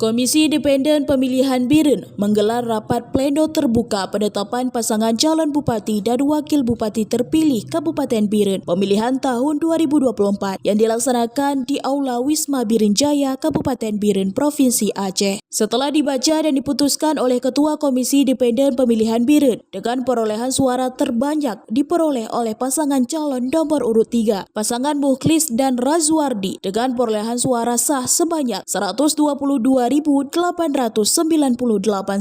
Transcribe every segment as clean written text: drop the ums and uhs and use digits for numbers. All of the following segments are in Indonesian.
Komisi Independen Pemilihan Biren menggelar rapat pleno terbuka penetapan pasangan calon bupati dan wakil bupati terpilih Kabupaten Biren pemilihan tahun 2024 yang dilaksanakan di Aula Wisma Biren Jaya, Kabupaten Biren, Provinsi Aceh. Setelah dibaca dan diputuskan oleh Ketua Komisi Independen Pemilihan Biren dengan perolehan suara terbanyak diperoleh oleh pasangan calon nomor urut 3, pasangan Mukhlis dan Razwardi dengan perolehan suara sah sebanyak 122.898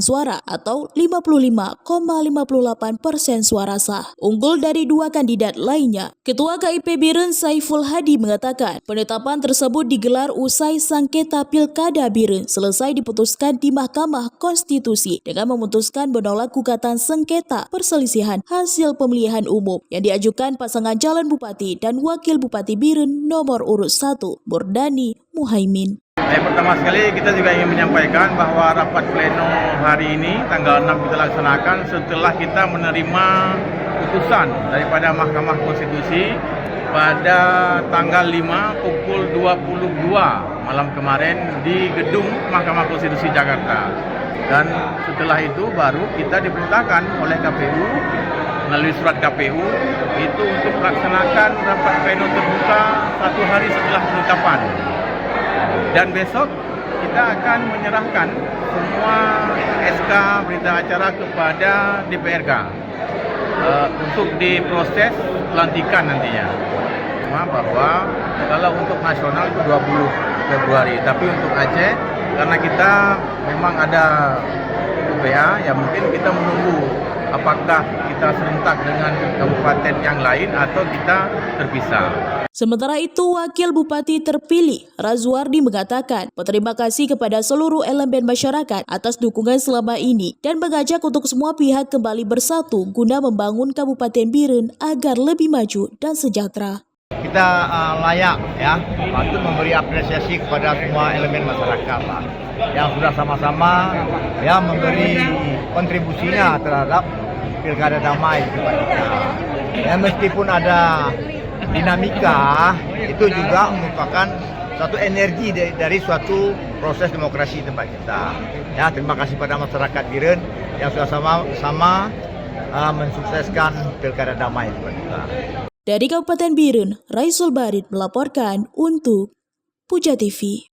suara atau 55,58% suara sah. Unggul dari dua kandidat lainnya. Ketua KIP Biren Saiful Hadi mengatakan penetapan tersebut digelar usai sengketa Pilkada Biren selesai diputuskan di Mahkamah Konstitusi dengan memutuskan menolak gugatan sengketa perselisihan hasil pemilihan umum yang diajukan pasangan calon bupati dan wakil bupati Biren nomor urut 1 Murdani Muhaimin. Pertama sekali kita juga ingin menyampaikan bahwa rapat pleno hari ini tanggal 6 kita laksanakan setelah kita menerima putusan daripada Mahkamah Konstitusi pada tanggal 5 pukul 22 malam kemarin di gedung Mahkamah Konstitusi Jakarta. Dan setelah itu baru kita diperintahkan oleh KPU melalui surat KPU itu untuk melaksanakan rapat pleno terbuka 1 hari setelah penetapan. Dan besok kita akan menyerahkan semua SK berita acara kepada DPRK untuk diproses pelantikan nantinya. Bahwa kalau untuk nasional itu 20 Februari, tapi untuk Aceh karena kita memang ada UPA, ya mungkin kita menunggu apakah kita serentak dengan kabupaten yang lain atau kita terpisah. Sementara itu, Wakil Bupati terpilih Razwardi mengatakan berterima kasih kepada seluruh elemen masyarakat atas dukungan selama ini dan mengajak untuk semua pihak kembali bersatu guna membangun Kabupaten Biren agar lebih maju dan sejahtera. Kita layak ya untuk memberi apresiasi kepada semua elemen masyarakat yang sudah sama-sama ya memberi kontribusinya terhadap pilkada damai di tempat kita. Ya, meskipun ada dinamika, itu juga merupakan satu energi dari suatu proses demokrasi di tempat kita. Ya, terima kasih pada masyarakat Biren yang sudah sama-sama mensukseskan pilkada damai di tempat kita. Dari Kabupaten Biren, Raisul Barit melaporkan untuk Puja TV.